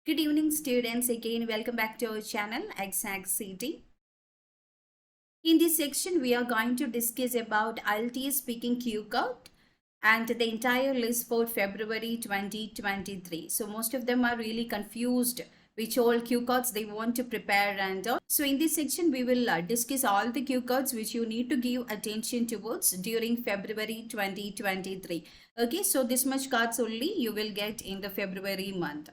Good evening, students. Again, welcome back to our channel, Ach'z. In this section, we are going to discuss about Ielts speaking cue card and the entire list for February 2023. So most of them are really confused which all cue cards they want to prepare and all. So in this section, we will discuss all the cue cards which you need to give attention towards during February 2023. Okay, so this much cards only you will get in the February month.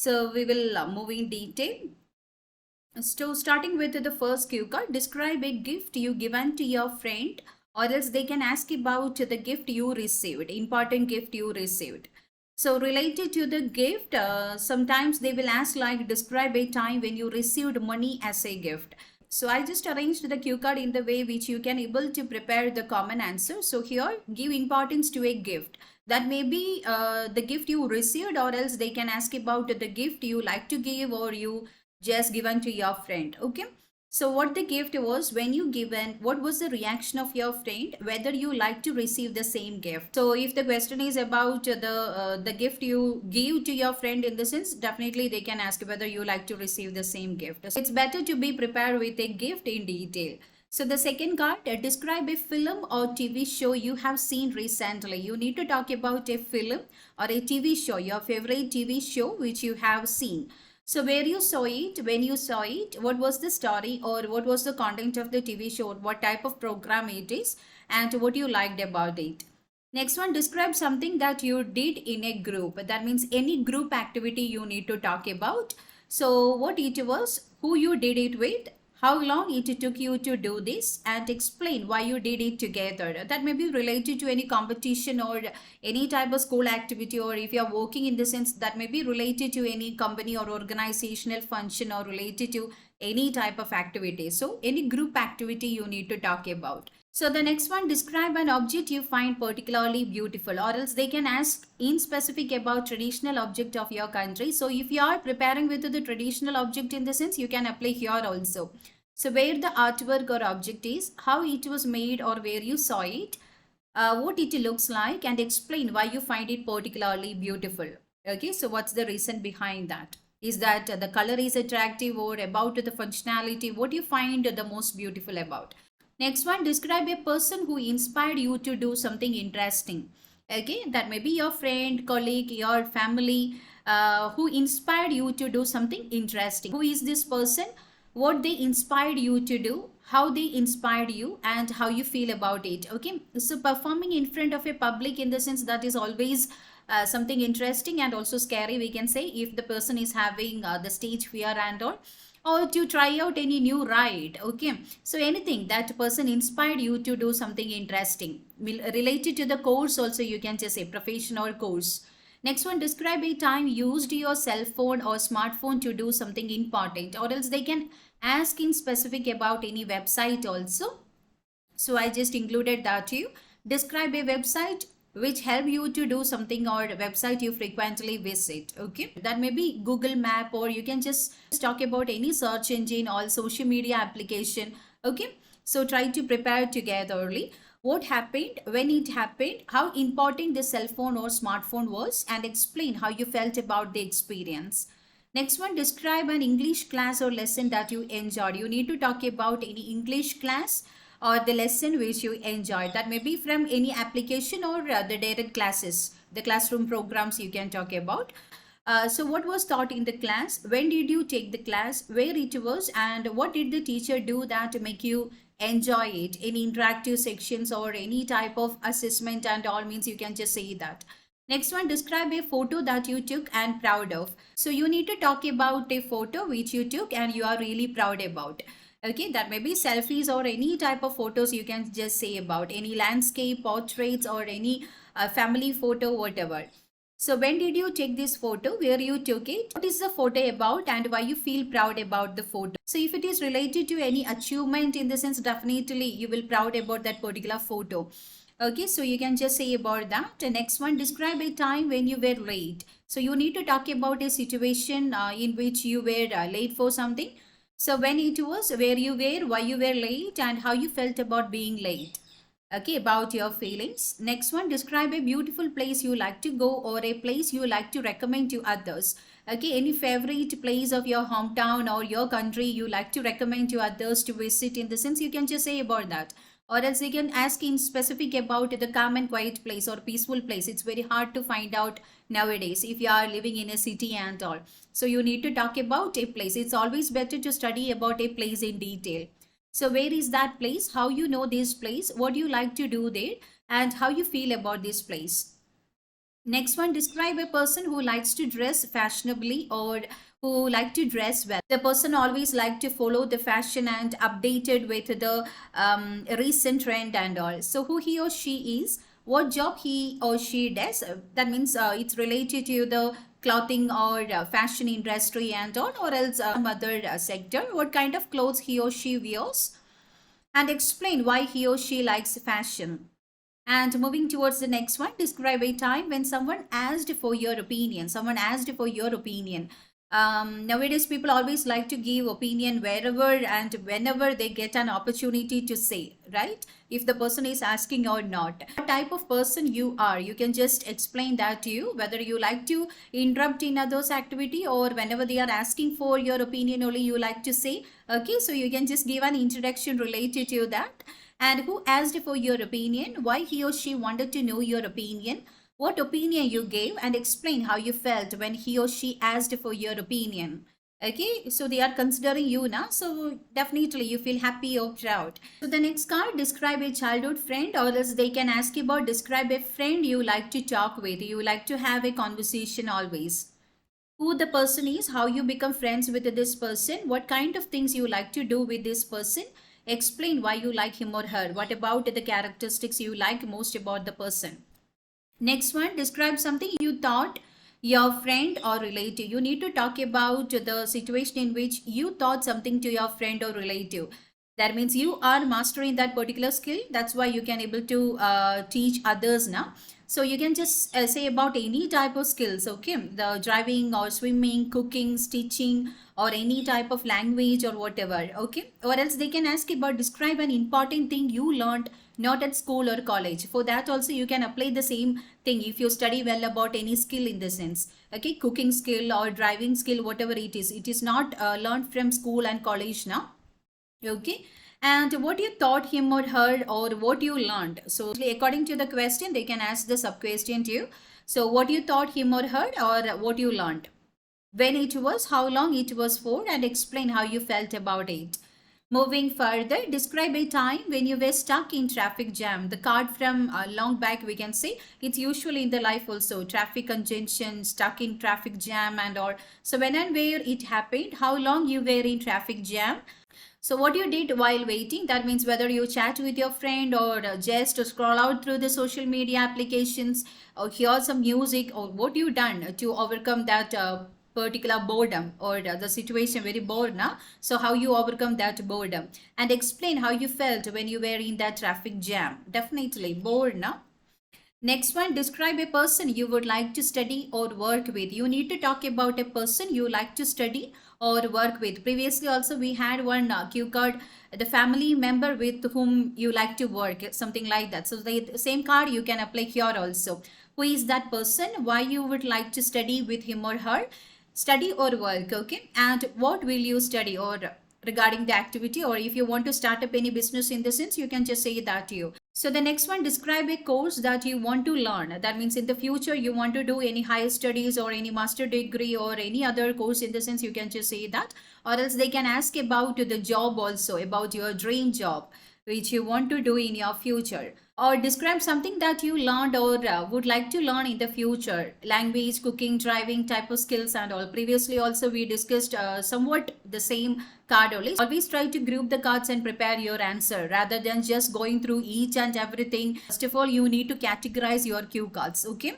So we will move in detail. So starting with the first cue card, describe a gift you given to your friend, or else they can ask about the gift you received, important gift you received. So related to the gift, sometimes they will ask like describe a time when you received money as a gift. So I just arranged the cue card in the way which you can able to prepare the common answer. So here give importance to a gift. That may be the gift you received, or else they can ask about the gift you like to give or you just given to your friend. Okay, so what the gift was when you given, what was the reaction of your friend, whether you like to receive the same gift. So if the question is about the gift you give to your friend, in the sense definitely they can ask whether you like to receive the same gift. So it's better to be prepared with a gift in detail. So the second card, describe a film or TV show you have seen recently. You need to talk about a film or a TV show, your favorite TV show which you have seen. So where you saw it, when you saw it, what was the story or what was the content of the TV show, what type of program it is, and what you liked about it. Next one, describe something that you did in a group. That means any group activity you need to talk about. So what it was, who you did it with, how long it took you to do this, and explain why you did it together. That may be related to any competition or any type of school activity, or if you are working, in the sense that may be related to any company or organizational function or related to any type of activity. So any group activity you need to talk about. So the next one, describe an object you find particularly beautiful, or else they can ask in specific about traditional object of your country. So if you are preparing with the traditional object, in the sense you can apply here also. So where the artwork or object is, how it was made or where you saw it, what it looks like, and explain why you find it particularly beautiful. Okay, so what's the reason behind that? Is that the color is attractive, or about the functionality, what you find the most beautiful about? Next one, describe a person who inspired you to do something interesting. Okay, that may be your friend, colleague, your family, who inspired you to do something interesting. Who is this person? What they inspired you to do, how they inspired you, and how you feel about it. Okay, so performing in front of a public, in the sense that is always something interesting and also scary, we can say, if the person is having the stage fear and all, or to try out any new ride. Okay, so anything that person inspired you to do something interesting related to the course also, you can just say profession or course. Next one, describe a time you used your cell phone or smartphone to do something important, or else they can ask in specific about any website also. So I just included that to you. Describe a website which help you to do something, or a website you frequently visit. Okay, that may be Google Map, or you can just talk about any search engine or social media application. Okay, so try to prepare togetherly. What happened, when it happened, how important the cell phone or smartphone was, and explain how you felt about the experience. Next one, describe an English class or lesson that you enjoyed. You need to talk about any English class or the lesson which you enjoyed. That may be from any application or the direct classes, the classroom programs you can talk about. So what was taught in the class, when did you take the class, where it was, and what did the teacher do that make you enjoy it, any interactive sections or any type of assessment and all, means you can just say that. Next one, describe a photo that you took and proud of. So you need to talk about a photo which you took and you are really proud about. Okay, that may be selfies or any type of photos you can just say about, any landscape, portraits, or any family photo, whatever. So when did you take this photo, where you took it, what is the photo about, and why you feel proud about the photo. So if it is related to any achievement, in the sense definitely you will proud about that particular photo. Okay, so you can just say about that. The next one, describe a time when you were late. So you need to talk about a situation in which you were late for something. So when it was, where you were, why you were late, and how you felt about being late. Okay, about your feelings. Next one, describe a beautiful place you like to go, or a place you like to recommend to others. Okay, any favorite place of your hometown or your country you like to recommend to others to visit, in the sense you can just say about that. Or else you can ask in specific about the calm and quiet place or peaceful place. It's very hard to find out nowadays if you are living in a city and all. So you need to talk about a place. It's always better to study about a place in detail. So where is that place? How you know this place? What do you like to do there? And how you feel about this place? Next one, describe a person who likes to dress fashionably or who like to dress well. The person always like to follow the fashion and updated with the recent trend and all. So who he or she is, what job he or she does. That means it's related to the clothing or fashion industry and all, or else some other sector. What kind of clothes he or she wears, and explain why he or she likes fashion. And moving towards the next one, describe a time when someone asked for your opinion. Someone asked for your opinion. Nowadays, people always like to give opinion wherever and whenever they get an opportunity to say, right? If the person is asking or not. What type of person you are, you can just explain that to you, whether you like to interrupt in others' activity or whenever they are asking for your opinion only you like to say. Okay, so you can just give an introduction related to that. And who asked for your opinion, why he or she wanted to know your opinion, what opinion you gave, and explain how you felt when he or she asked for your opinion. Okay, so they are considering you now, so definitely you feel happy or proud. So the next card, describe a childhood friend, or else they can ask you about describe a friend you like to talk with, you like to have a conversation always. Who the person is, how you become friends with this person, what kind of things you like to do with this person, explain why you like him or her, what about the characteristics you like most about the person. Next one, describe something you thought your friend or relative. You need to talk about the situation in which you thought something to your friend or relative. That means you are mastering that particular skill. That's why you can able to teach others now. So you can just say about any type of skills, okay? The driving or swimming, cooking, stitching, or any type of language or whatever, okay? Or else they can ask about describe an important thing you learned not at school or college. For that also you can apply the same thing if you study well about any skill in the sense, okay? Cooking skill or driving skill, whatever it is not learned from school and college now. Okay, and what you taught him or her, or what you learned. So according to the question they can ask the sub question to you. So what you taught him or her, or what you learned, when it was, how long it was for, and explain how you felt about it. Moving further, describe a time when you were stuck in traffic jam. The card from long back, we can say it's usually in the life also, traffic congestion, stuck in traffic jam and all. So when and where it happened, how long you were in traffic jam. So what you did while waiting, that means whether you chat with your friend or just to scroll out through the social media applications or hear some music, or what you done to overcome that particular boredom, or the situation very bored now. So how you overcome that boredom, and explain how you felt when you were in that traffic jam. Definitely bored now. Next one, describe a person you would like to study or work with. You need to talk about a person you like to study or work with. Previously also we had one cue card, the family member with whom you like to work, something like that. So the same card you can apply here also. Who is that person? Why you would like to study with him or her? Study or work, okay? And what will you study, or regarding the activity, or if you want to start up any business in the sense, you can just say that to you. So the next one, describe a course that you want to learn. That means in the future you want to do any higher studies or any master degree or any other course in the sense, you can just say that. Or else they can ask about the job also, about your dream job which you want to do in your future. Or describe something that you learned or would like to learn in the future. Language, cooking, driving type of skills and all. Previously also we discussed somewhat the same card only. Always try to group the cards and prepare your answer rather than just going through each and everything. First of all, you need to categorize your cue cards, okay?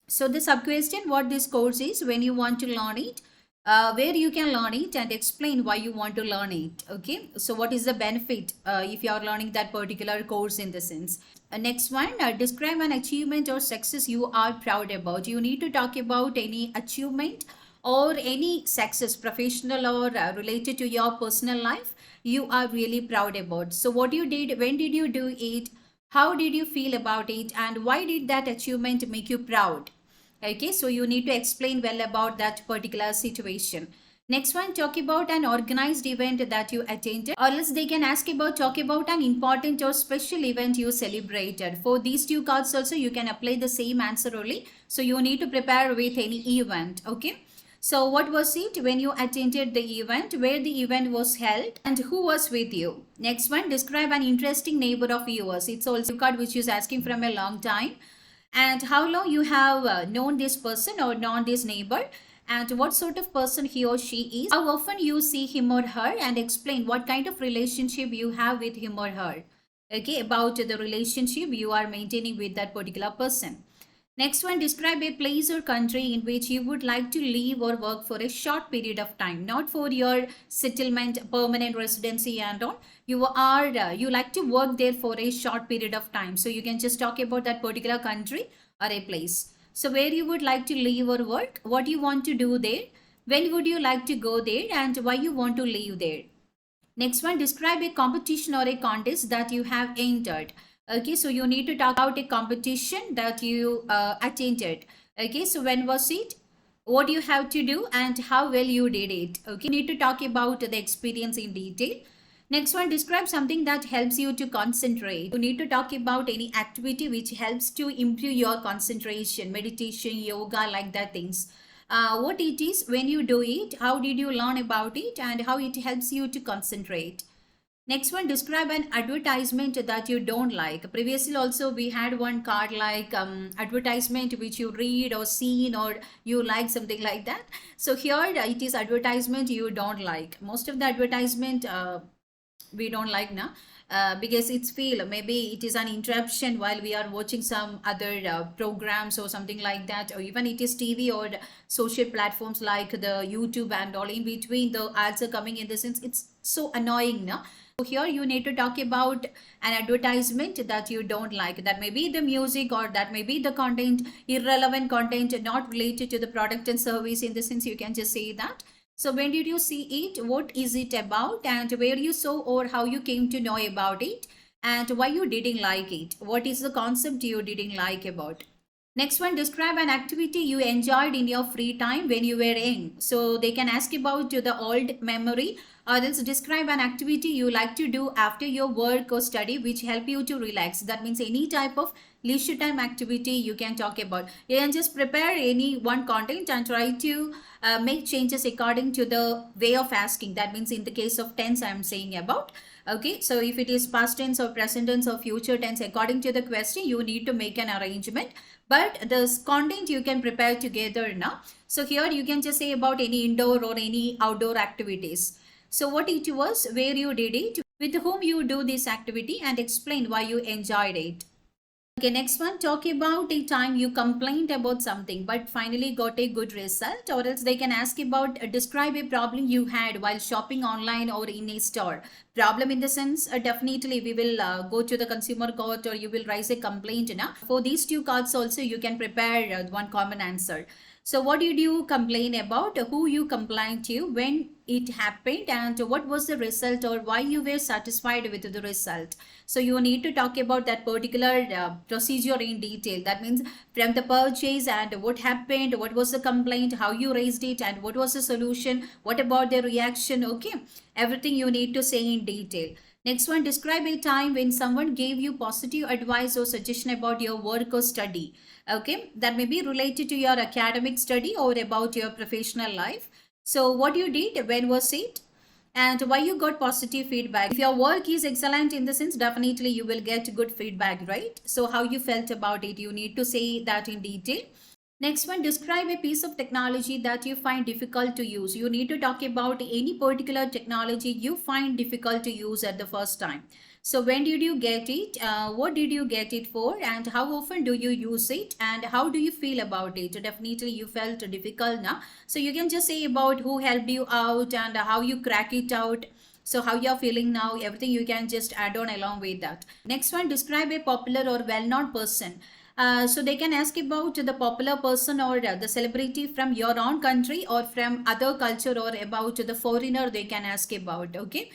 So the sub question, what this course is, when you want to learn it, where you can learn it, and explain why you want to learn it. Okay, so what is the benefit if you are learning that particular course in the sense. Next one, describe an achievement or success you are proud about. You need to talk about any achievement or any success, professional or related to your personal life, you are really proud about. So what you did, when did you do it, how did you feel about it, and why did that achievement make you proud. Okay, so you need to explain well about that particular situation. Next one, talk about an organized event that you attended, or else they can ask about talk about an important or special event you celebrated. For these two cards also, you can apply the same answer only. So you need to prepare with any event. Okay. So what was it when you attended the event, where the event was held, and who was with you? Next one, describe an interesting neighbor of yours. It's also a card which is asking from a long time. And how long you have known this person or known this neighbor, and what sort of person he or she is, how often you see him or her, and explain what kind of relationship you have with him or her. Okay, about the relationship you are maintaining with that particular person. Next one, describe a place or country in which you would like to live or work for a short period of time, not for your settlement, permanent residency and all. You like to work there for a short period of time. So you can just talk about that particular country or a place. So where you would like to live or work, what you want to do there, when would you like to go there, and why you want to live there. Next one, describe a competition or a contest that you have entered. Okay, so you need to talk about a competition that you attended. Okay, so when was it? What you have to do and how well you did it. Okay, you need to talk about the experience in detail. Next one, describe something that helps you to concentrate. You need to talk about any activity which helps to improve your concentration, meditation, yoga, like that things. What it is, when you do it, how did you learn about it, and how it helps you to concentrate. Next one, describe an advertisement that you don't like. Previously also we had one card like advertisement which you read or seen or you like, something like that. So here it is advertisement you don't like. Most of the advertisement we don't like now, because it's feel maybe it is an interruption while we are watching some other programs or something like that, or even it is TV or social platforms like the YouTube and all. In between the ads are coming, in the sense it's so annoying now. So here you need to talk about an advertisement that you don't like. That may be the music, or that may be the content, irrelevant content, not related to the product and service. In the sense, you can just say that. So when did you see it? What is it about? And where you saw or how you came to know about it? And why you didn't like it? What is the concept you didn't like about? Next one, describe an activity you enjoyed in your free time when you were young. So they can ask about the old memory, or else describe an activity you like to do after your work or study which help you to relax. That means any type of leisure time activity you can talk about. You can just prepare any one content and try to make changes according to the way of asking. That means in the case of tense I am saying about. Okay, so if it is past tense or present tense or future tense, according to the question you need to make an arrangement, but the content you can prepare together now. So here you can just say about any indoor or any outdoor activities. So what it was, where you did it, with whom you do this activity, and explain why you enjoyed it. Okay, next one, talk about a time you complained about something but finally got a good result, or else they can ask about describe a problem you had while shopping online or in a store. Problem in the sense, definitely we will go to the consumer court or you will raise a complaint now. For these two cards also you can prepare one common answer. So what did you complain about, who you complained to, when it happened, and what was the result, or why you were satisfied with the result. So you need to talk about that particular procedure in detail. That means from the purchase and what happened, what was the complaint, how you raised it, and what was the solution, what about the reaction. Okay, everything you need to say in detail. Next one, describe a time when someone gave you positive advice or suggestion about your work or study. Okay, that may be related to your academic study or about your professional life. So what you did, when was it, and why you got positive feedback. If your work is excellent, in the sense, definitely you will get good feedback, right? So how you felt about it, you need to say that in detail. Next one, describe a piece of technology that you find difficult to use. You need to talk about any particular technology you find difficult to use at the first time. So when did you get it? What did you get it for? And how often do you use it? And how do you feel about it? Definitely you felt difficult now. So you can just say about who helped you out and how you crack it out. So how you're feeling now, everything you can just add on along with that. Next one, describe a popular or well-known person. So they can ask about the popular person or the celebrity from your own country or from other culture, or about the foreigner they can ask about. Okay,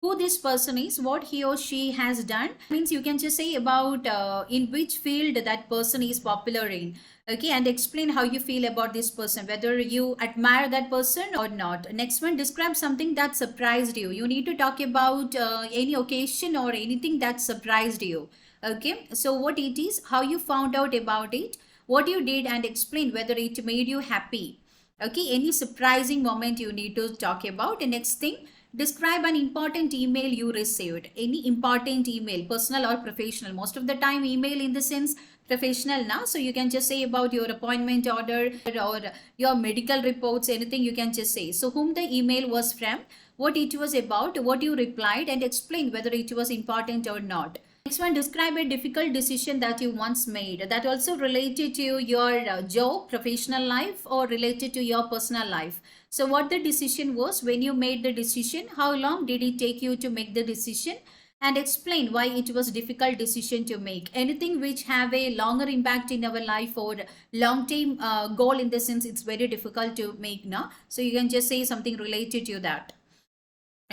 who this person is, what he or she has done. Means you can just say about in which field that person is popular in. Okay, and explain how you feel about this person, whether you admire that person or not. Next one, describe something that surprised you. You need to talk about any occasion or anything that surprised you. Okay, so what it is, how you found out about it, what you did, and explain whether it made you happy. Okay, any surprising moment you need to talk about. And next thing, describe an important email you received. Any important email, personal or professional. Most of the time, email in the sense professional now. So you can just say about your appointment order or your medical reports, anything you can just say. So whom the email was from, what it was about, what you replied, and explain whether it was important or not. Next one, describe a difficult decision that you once made. That also related to your job, professional life, or related to your personal life. So what the decision was, when you made the decision, how long did it take you to make the decision, and explain why it was difficult decision to make. Anything which have a longer impact in our life or long term goal, in the sense it's very difficult to make now. So you can just say something related to that.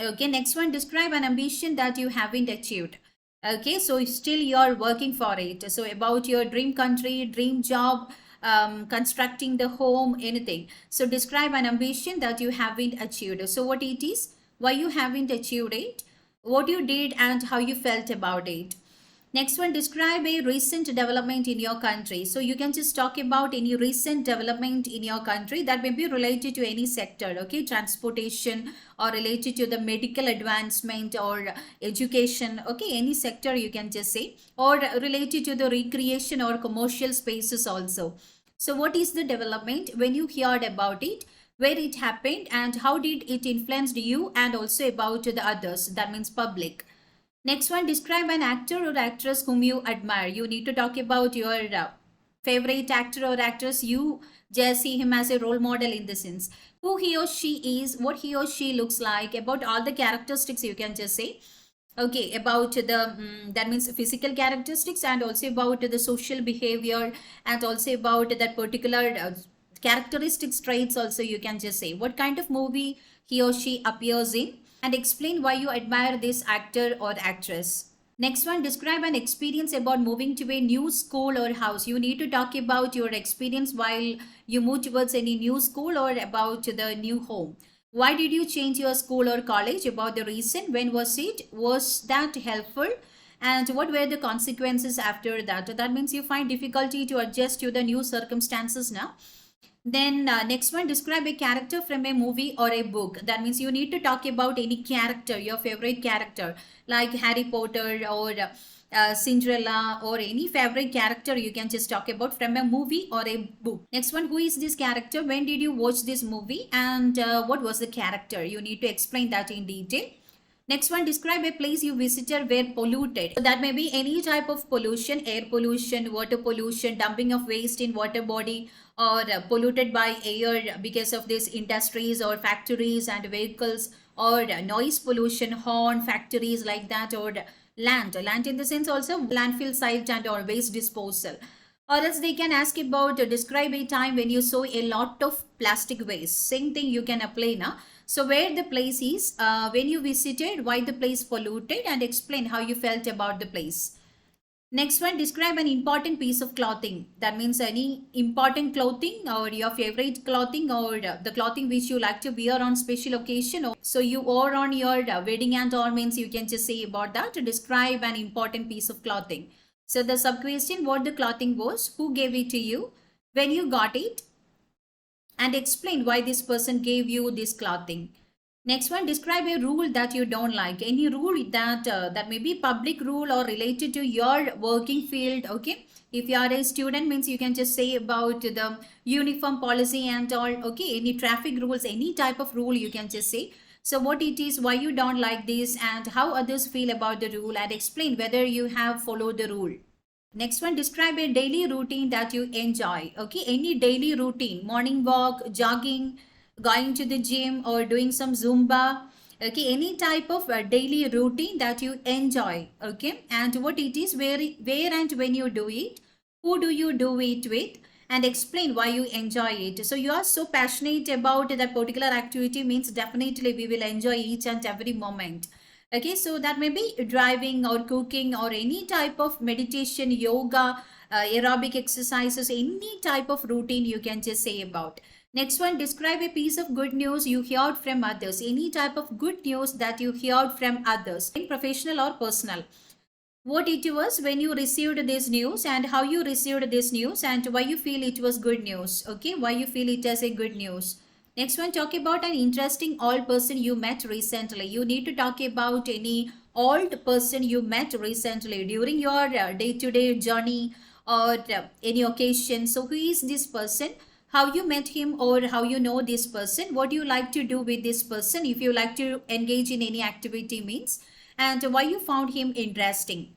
Okay, next one, describe an ambition that you haven't achieved. Okay, so still you're working for it. So about your dream country, dream job, constructing the home, anything. So describe an ambition that you haven't achieved. So what it is, why you haven't achieved it, what you did, and how you felt about it. Next one, describe a recent development in your country. So you can just talk about any recent development in your country that may be related to any sector, okay, transportation, or related to the medical advancement or education, okay, any sector you can just say, or related to the recreation or commercial spaces also. So what is the development when you heard about it, where it happened, and how did it influence you, and also about the others, that means public. Next one, describe an actor or actress whom you admire. You need to talk about your favorite actor or actress. You just see him as a role model in the sense. Who he or she is, what he or she looks like, about all the characteristics you can just say. Okay, about the, that means physical characteristics, and also about the social behavior, and also about that particular characteristics traits also you can just say. What kind of movie he or she appears in, and explain why you admire this actor or actress. Next one, describe an experience about moving to a new school or house. You need to talk about your experience while you move towards any new school or about the new home. Why did you change your school or college? About the reason. When was it? Was that helpful? And what were the consequences after that? That means you find difficulty to adjust to the new circumstances now. Then next one, describe a character from a movie or a book. That means you need to talk about any character, your favorite character, like Harry Potter or Cinderella, or any favorite character you can just talk about from a movie or a book. Next one, who is this character? When did you watch this movie? And what was the character? You need to explain that in detail. Next one, describe a place you visited where polluted. So that may be any type of pollution, air pollution, water pollution, dumping of waste in water body, or polluted by air because of these industries or factories and vehicles, or noise pollution, horn, factories like that, or land in the sense also landfill site and or waste disposal. Or else they can ask about describe a time when you saw a lot of plastic waste. Same thing you can apply now. So where the place is, when you visited, why the place polluted, and explain how you felt about the place. Next one, describe an important piece of clothing. That means any important clothing or your favorite clothing, or the clothing which you like to wear on special occasion. So you wore on your wedding and ornaments, you can just say about that to describe an important piece of clothing. So the sub question, what the clothing was, who gave it to you, when you got it, and explain why this person gave you this clothing. Next one, describe a rule that you don't like. Any rule that may be public rule or related to your working field. Okay, if you are a student, means you can just say about the uniform policy and all. Okay, any traffic rules, any type of rule you can just say. So what it is, why you don't like this, and how others feel about the rule, and explain whether you have followed the rule. Next one, describe a daily routine that you enjoy. Okay, any daily routine, morning walk, jogging, going to the gym, or doing some Zumba. Okay, any type of daily routine that you enjoy. Okay, and what it is, where and when you do it, who do you do it with, and explain why you enjoy it. So you are so passionate about that particular activity, means definitely we will enjoy each and every moment. Okay, so that may be driving or cooking or any type of meditation, yoga, aerobic exercises, any type of routine you can just say about. Next one, describe a piece of good news you heard from others. Any type of good news that you heard from others, in professional or personal. What it was when you received this news and how you received this news and why you feel it was good news. Okay, why you feel it as a good news. Next one, talk about an interesting old person you met recently. You need to talk about any old person you met recently during your day-to-day journey or any occasion. So who is this person? How you met him or how you know this person? What do you like to do with this person? If you like to engage in any activity means, and why you found him interesting.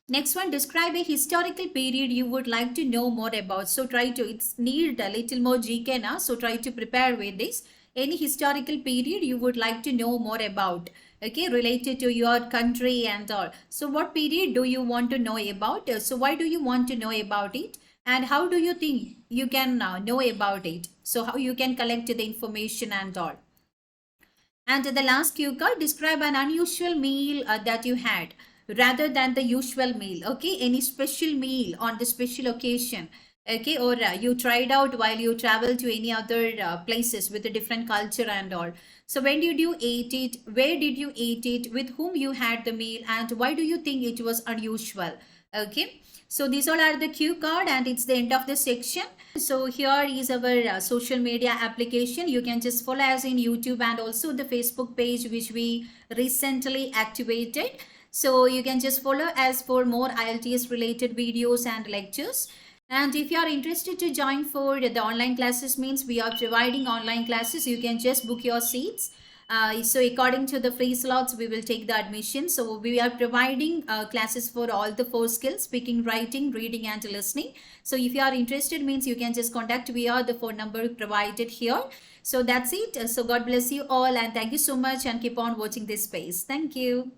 Next one, describe a historical period you would like to know more about. So try to, it's need a little more GK now. So try to prepare with this. Any historical period you would like to know more about. Okay, related to your country and all. So what period do you want to know about? So why do you want to know about it? And how do you think you can know about it? So how you can collect the information and all. And the last cue card, describe an unusual meal that you had rather than the usual meal. Okay, any special meal on the special occasion. Okay, or you tried out while you travel to any other places with a different culture and all. So when did you eat it? Where did you eat it? With whom you had the meal? And why do you think it was unusual? Okay, so these all are the cue card and it's the end of the section. So here is our social media application. You can just follow us in YouTube and also the Facebook page which we recently activated. So you can just follow us for more IELTS related videos and lectures. And if you are interested to join for the online classes, means we are providing online classes, you can just book your seats. So according to the free slots, we will take the admission. So we are providing classes for all the 4 skills: speaking, writing, reading and listening. So if you are interested, means you can just contact via the phone number provided here. So that's it. So God bless you all and thank you so much and keep on watching this space. Thank you.